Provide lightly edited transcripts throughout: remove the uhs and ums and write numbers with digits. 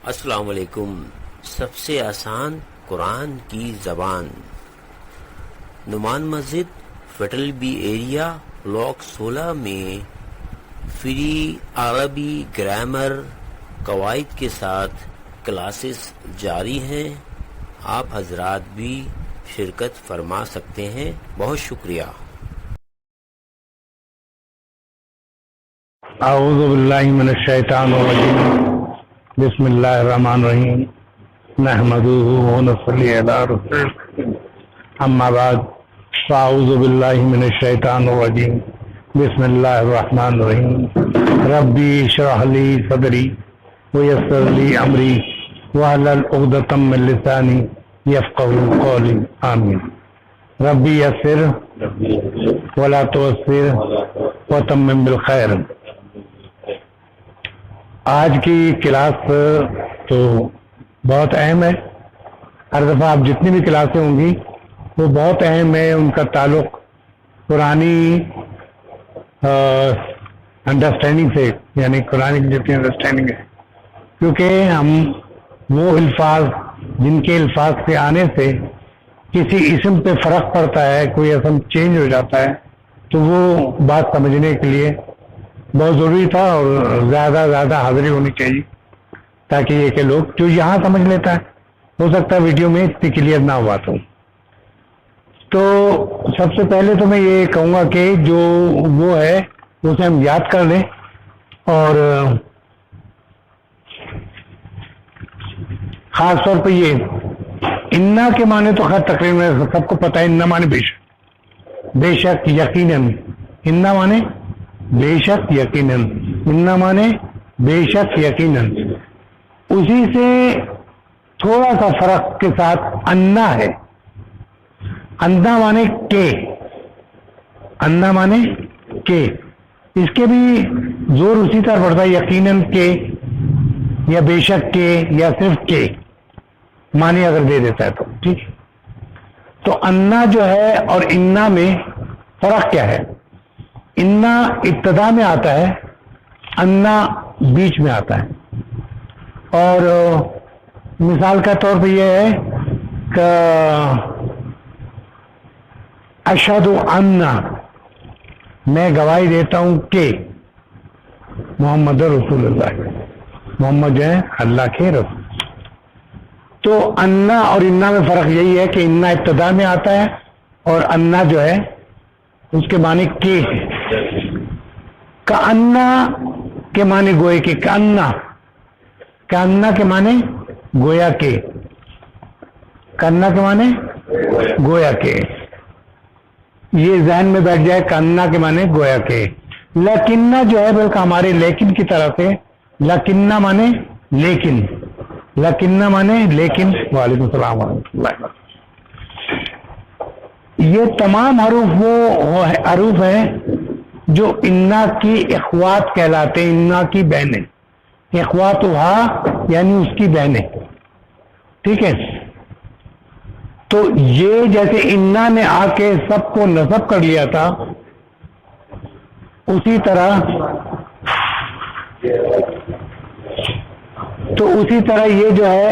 السلام علیکم. سب سے آسان قرآن کی زبان. نعمان مسجد فیٹل بی ایریا بلاک 16 میں فری عربی گرامر قواعد کے ساتھ کلاسز جاری ہیں. آپ حضرات بھی شرکت فرما سکتے ہیں. بہت شکریہ. اعوذ باللہ من الشیطان الرجیم. بسم اللہ الرحمن الرحیم. نحمدہ ونصلی علی رسولہ. اما بعد فاعوذ باللہ من الشیطان الرجیم. بسم اللہ الرحمن الرحیم. ربی اشرح لی صدری ویسر لی امری واحلل عقدۃ من لسانی یفقہوا قولی. آمین. ربی یسر ولا تعسر وتمم بالخیر. آج کی کلاس تو بہت اہم ہے. ہر دفعہ آپ جتنی بھی کلاسیں ہوں گی وہ بہت اہم ہے. ان کا تعلق قرآنی انڈرسٹینڈنگ سے، یعنی قرآن کی جتنی انڈرسٹینڈنگ ہے، کیونکہ ہم وہ الفاظ جن کے الفاظ سے آنے سے کسی اسم پہ فرق پڑتا ہے، کوئی اسم چینج ہو جاتا ہے، تو وہ بات سمجھنے کے لیے بہت ضروری تھا اور زیادہ حاضری ہونی چاہیے، تاکہ یہ کہ لوگ جو یہاں سمجھ لیتا ہے، ہو سکتا ہے ویڈیو میں اتنی کلیئر نہ ہوا. تو سب سے پہلے تو میں یہ کہوں گا کہ جو وہ ہے اسے ہم یاد کر لیں. اور خاص طور پہ یہ انا کے معنی تو خیر تقریباً سب کو پتہ ہے. انا معنی بے شک یقیناً. انا معنی بے شک یقیناً. انا معنی بے شک یقیناً. اسی سے تھوڑا سا فرق کے ساتھ انا ہے. انا معنی کے. انا معنی کے. اس کے بھی زور اسی طرح پڑتا ہے، یقیناً کے یا بے شک کے یا صرف کے معنی اگر دے دیتا ہے تو ٹھیک. تو انا جو ہے اور انا میں فرق کیا ہے؟ انا ابتدا میں آتا ہے، انا بیچ میں آتا ہے. اور مثال کا طور پہ یہ ہے کہ اشہد انا، میں گواہی دیتا ہوں کہ محمد رسول اللہ، محمد جو ہے اللہ کے رسول. تو انا اور انا میں فرق یہی ہے کہ انا ابتدا میں آتا ہے اور انا جو ہے اس کے معنی کے ہے. کأنا کے معنی گوئے کے. کأنا کے معنی گویا کے. کأنا کے معنی گویا کے. یہ ذہن میں بیٹھ جائے. کأنا کے معنی گویا کے. لکنہ جو ہے بلکہ ہمارے لیکن کی طرح سے. لکنہ معنی لیکن. لکنہ معنی لیکن. وعلیکم السلام ورحمۃ اللہ. یہ تمام حروف وہ حروف ہیں جو انا کی اخوات کہلاتے ہیں. انا کی بہنیں. اخواتها یعنی اس کی بہنیں. ٹھیک ہے. تو یہ جیسے انا نے آ کے سب کو نصب کر لیا تھا، اسی طرح یہ جو ہے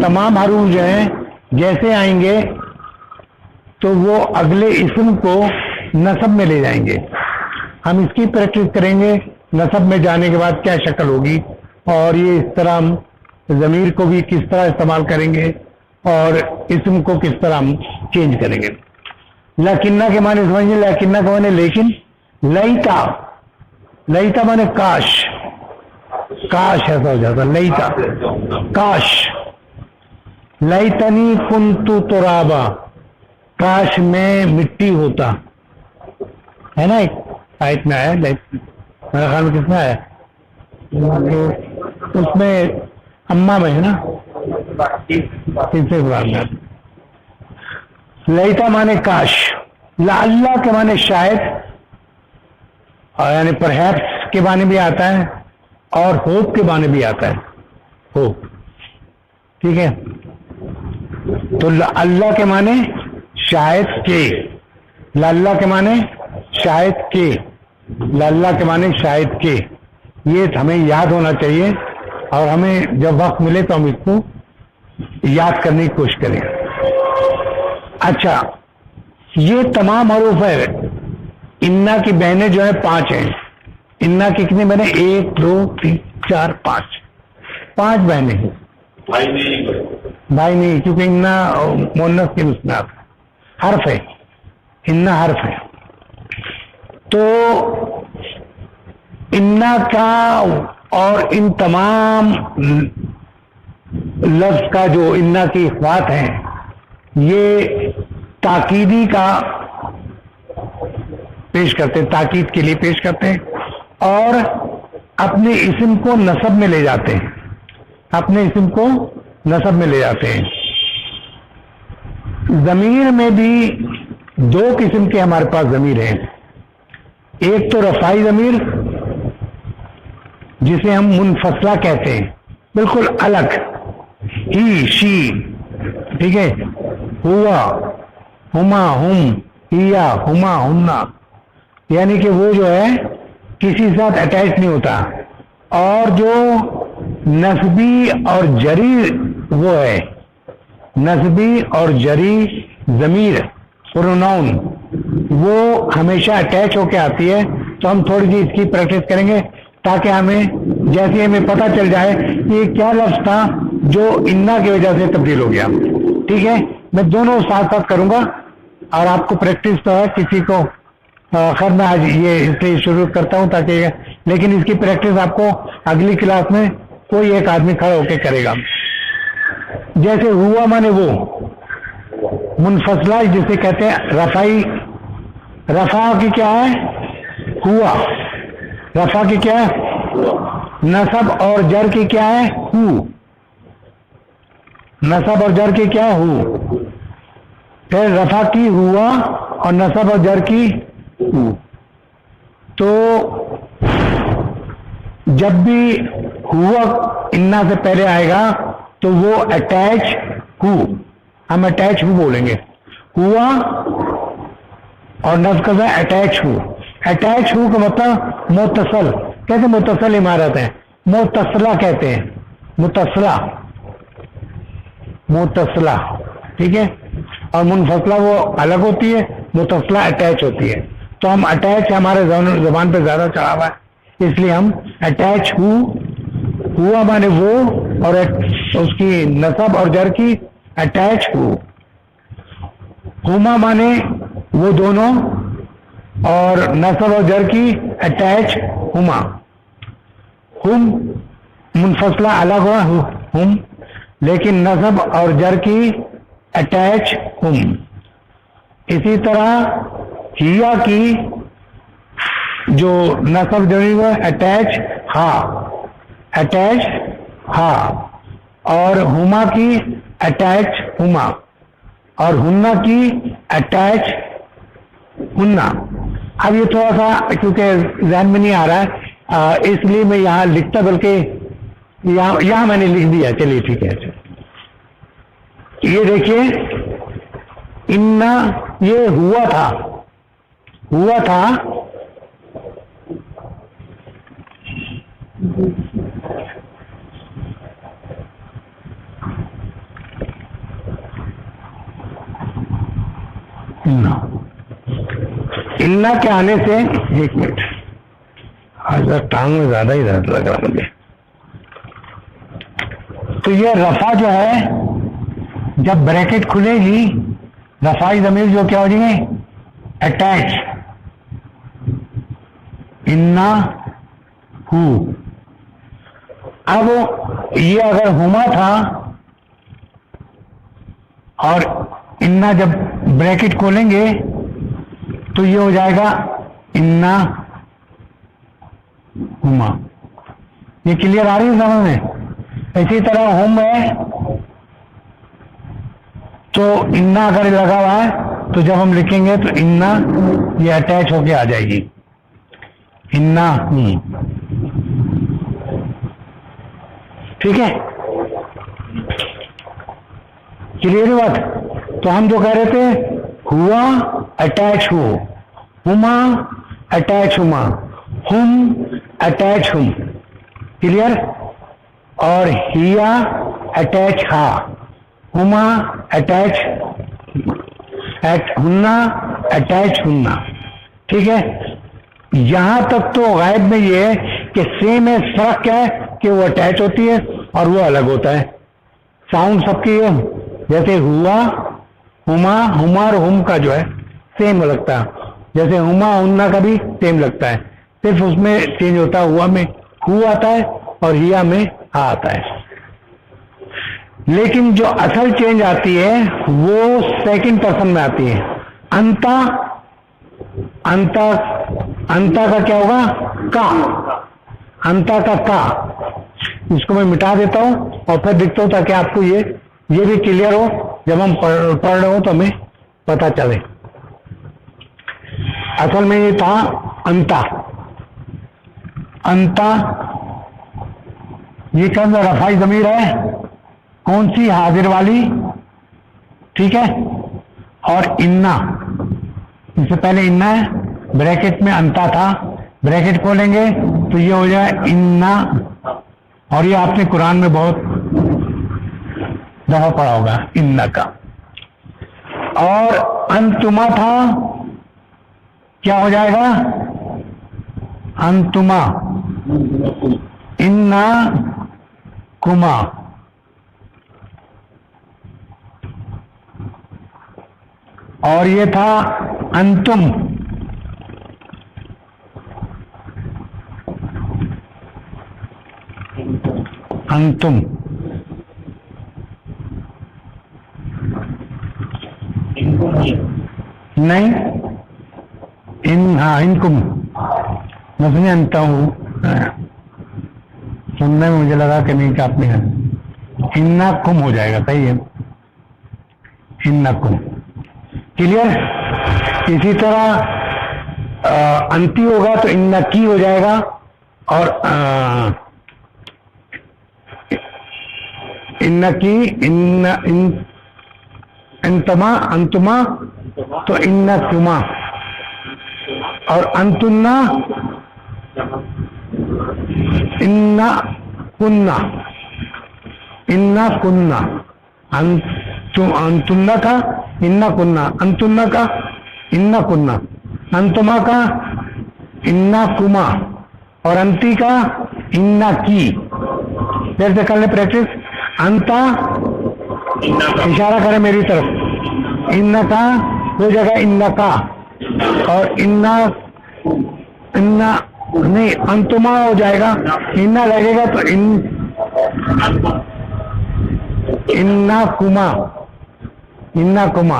تمام حروف جو ہیں جیسے آئیں گے تو وہ اگلے اسم کو نصب میں لے جائیں گے. ہم اس کی پریکٹس کریں گے. نصب میں جانے کے بعد کیا شکل ہوگی، اور یہ اس طرح ہم ضمیر کو بھی کس طرح استعمال کریں گے اور اسم کو کس طرح ہم چینج کریں گے. لکنہ کے معنی سمجھیں. لکنہ کے معنی لیکن. لیتا. لیتا معنی کاش. کاش ایسا ہو جاتا. لیتا کاش. لیتنی کنت ترابا، کاش میں مٹی ہوتا. ہے نا ایک آیت میں آیا. میرے خیال میں کس میں آیا؟ اس میں اما میں ہے نا. لیتا مانے کاش. لعلہ کے معنی شاید، اور یعنی پرہیپس کے معنی بھی آتا ہے اور ہوپ کے معنی بھی آتا ہے. ہوپ. ٹھیک ہے. تو اللہ کے معنی شاید کے. لعلہ کے معنی شاید کے. لعلہ کے معنی شاید کے. یہ ہمیں یاد ہونا چاہیے اور ہمیں جب وقت ملے تو ہم اس کو یاد کرنے کی کوشش کریں. اچھا یہ تمام حروف ہے. انا کی بہنیں جو ہے 5 ہیں. انا کی کتنی بہنیں؟ 1 2 3 4 5 بہنیں ہیں. بھائی نہیں کیونکہ انا مؤنث کے اس میں حرف ہے. انا حرف ہے. تو انا کا اور ان تمام لفظ کا جو انا کی اخوات ہیں یہ تاکیدی کا پیش کرتے ہیں, تاکید کے لیے پیش کرتے ہیں اور اپنے اسم کو نسب میں لے جاتے ہیں. اپنے اسم کو نسب میں لے جاتے ہیں. ضمیر میں بھی 2 قسم کے ہمارے پاس ضمیر ہیں. ایک تو رفاعی ضمیر جسے ہم منفصلہ کہتے ہیں, بالکل الگ, ہی شی, ٹھیک ہے, ہوا ہما ہم, ہیا ہما ہننا, یعنی کہ وہ جو ہے کسی ساتھ اٹیچ نہیں ہوتا. اور جو نسبی اور جری وہ ہے, نسبی اور جری ضمیر پروناؤن, وہ ہمیشہ اٹیچ ہو کے آتی ہے. تو ہم تھوڑی سی اس کی پریکٹس کریں گے تاکہ ہمیں جیسے ہمیں پتہ چل جائے کہ یہ کیا لفظ تھا جو انا کی وجہ سے تبدیل ہو گیا. ٹھیک ہے, میں دونوں ساتھ ساتھ کروں گا اور آپ کو پریکٹس تو ہے. کسی کو خیر میں آج یہ اس لیے شروع کرتا ہوں تاکہ, لیکن اس کی پریکٹس آپ کو اگلی کلاس میں کوئی ایک آدمی کھڑا ہو کے کرے گا. جیسے ہوا مانے وہ, منفصلہ جسے کہتے ہیں رفعی. رفع کی کیا ہے؟ ہوا. رفع کی کیا ہے؟ نصب اور جر کی کیا ہے؟ ہو. نصب اور جر کی کیا ہے؟ ہو. پھر رفع کی ہوا اور نصب اور جر کی ہو. تو جب بھی ہوا انا سے پہلے آئے گا تو وہ اٹیچ ہو, ہم اٹیچ ہو بولیں گے. ہوا اور نصب کا اٹیچ ہو. اٹیچ ہو کا مطلب متصل, کہتے ہیں متصل عمارت ہے, متصلہ کہتے ہیں, متصلہ متصلہ, ٹھیک ہے. اور منفصلہ وہ الگ ہوتی ہے, متصلہ اٹیچ ہوتی ہے. تو ہم اٹیچ ہمارے زبان پہ زیادہ چڑھا ہوا ہے, اس لیے ہم اٹیچ ہو. ہوا مانے وہ اور اس کی نصب اور جر کی اٹیچ ہو. ہما مانے وہ دونوں اور نصب اور جر کی اٹیچ ہما. ہم منفصلہ الگ ہوا ہم, لیکن نصب اور جر کی اٹیچ ہم. اسی طرح ہیا کی جو نصب جڑی ہوا اٹیچ ہا, اٹیچ ہا. اور ہما کی اٹیچ ہما, اور ہننا کی اٹیچ ہننا. اب یہ تھوڑا سا کیونکہ ذہن میں نہیں آ رہا ہے اس لیے میں یہاں لکھتا, بلکہ یہاں میں نے لکھ دیا. چلیے ٹھیک ہے. یہ دیکھیے انا یہ ہوا تھا, ہوا تھا انا کے آنے سے, ایک منٹ, آج ٹانگ میں زیادہ ہی درد لگ رہا مجھے. تو یہ رفع جو ہے جب بریکٹ کھلے گی, رفائی ضمیر جو کیا ہو جائیں گے اٹیچ. انا ہو. اب یہ اگر ہما تھا اور انا جب بریکٹ کھولیں گے تو یہ ہو جائے گا انا ہما. یہ کلیئر آ رہی ہے سمجھ میں؟ اسی طرح ہم ہے تو انا اگر لگا ہوا ہے تو جب ہم لکھیں گے تو انا یہ اٹیچ ہو کے آ جائے گی انا ہم. ٹھیک ہے, کلیئر بات. تو ہم جو کہہ رہے تھے ہوا اٹیچ ہو, ہما اٹیچ ہما, ہم اٹیچ ہم. کلیئر. اور ہیا اٹیچ ہا، ہما اٹیچ ہننا اٹیچ ہننا. ٹھیک ہے. یہاں تک تو غائب میں یہ ہے کہ سیم ہے، فرق کیا ہے کہ وہ اٹیچ ہوتی ہے اور وہ الگ ہوتا ہے. ساؤنڈ سب کی ہے، جیسے ہوا ہما، ہما اور ہم کا جو ہے سیم لگتا ہے، جیسے ہما ہننا کا بھی سیم لگتا ہے، صرف اس میں چینج ہوتا ہے، ہوا میں ہو آتا ہے اور ہیا میں ہا آتا ہے. لیکن جو اصل چینج آتی ہے وہ سیکنڈ پرسن میں آتی ہے. انتا، انتا، انتا کا کیا ہوگا؟ کا. انتا کا کا. اس کو میں مٹا دیتا ہوں اور پھر لکھتا ہوں تاکہ آپ کو یہ بھی کلیئر ہو، جب ہم پڑھ رہے ہوں تو ہمیں پتا چلے. اصل میں یہ تھا انتا. انتا یہ کون سا رفائی ضمیر ہے؟ کون سی؟ حاضر والی. ٹھیک ہے. اور انا، اس سے پہلے انا ہے، بریکٹ میں انتا تھا، بریکٹ کھولیں گے تو یہ ہو جائے انا. اور یہ آپ نے قرآن میں بہت دفعہ پڑھا ہوگا انا کا. اور انتما تھا، کیا ہو جائے گا؟ انتما، انا کما. اور یہ تھا انتم، انتم. نہیں، ہاں انکم. میں سمجھے انتا ہوں، سننے میں مجھے لگا کہ نہیں کہ آپ نے انا کم ہو جائے گا. صحیح ہے، انا کم. کلیئر. اسی طرح انتی ہوگا تو انا کی ہو جائے گا، اور انا کی، انتما، انتما تو انا کما. اور انتنا، انا کننا، انا کننا. انتنا کا انا کننا، انتنا کا انا کننا، انتما کا انا کما، اور انتی کا انا کی. پھر سے کر لیں پریکٹس. انتا، اشارہ کریں میری طرف، انا کا ہو جائے گا انا کا، اور انا نہیں انتما ہو جائے گا، انا لگے گا تو انا کما، انا کما.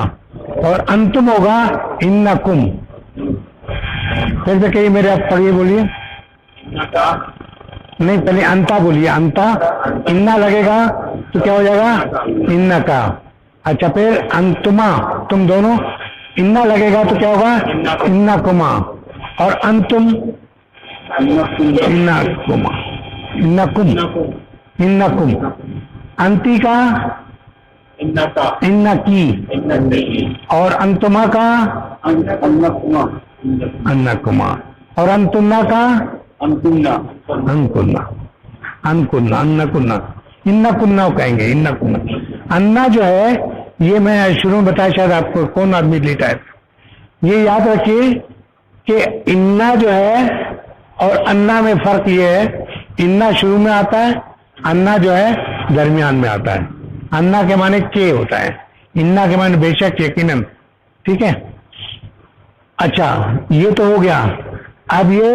اور انتم ہوگا انا کم. پھر سے کہیے میرے، آپ پڑھیے، بولیے. نہیں، پہلے انتا بولیے. انتا، انا لگے گا تو کیا ہو جائے گا؟ انا کا. اچھا، پھر انتما، تم دونوں، انا لگے گا تو کیا ہوگا؟ انا کما. اور انتم، انا کما، انا کم، انا کم. انتی کا انا کی، اور انتما کا انا کما، اور انتنا کا انکننا، انکننا، انکننا، انا کننا، انا کننا کہیں گے. انا کننا. انا جو ہے یہ میں شروع میں بتایا، شاید آپ کو کون آدمی لیٹا ہے. یہ یاد رکھیے کہ انا جو ہے اور انا میں فرق یہ ہے، انا شروع میں آتا ہے، انا جو ہے درمیان میں آتا ہے. انا کے معنی کے ہوتا ہے، انا کے معنی بے شک، یقیناً. ٹھیک ہے. اچھا، یہ تو ہو گیا. اب یہ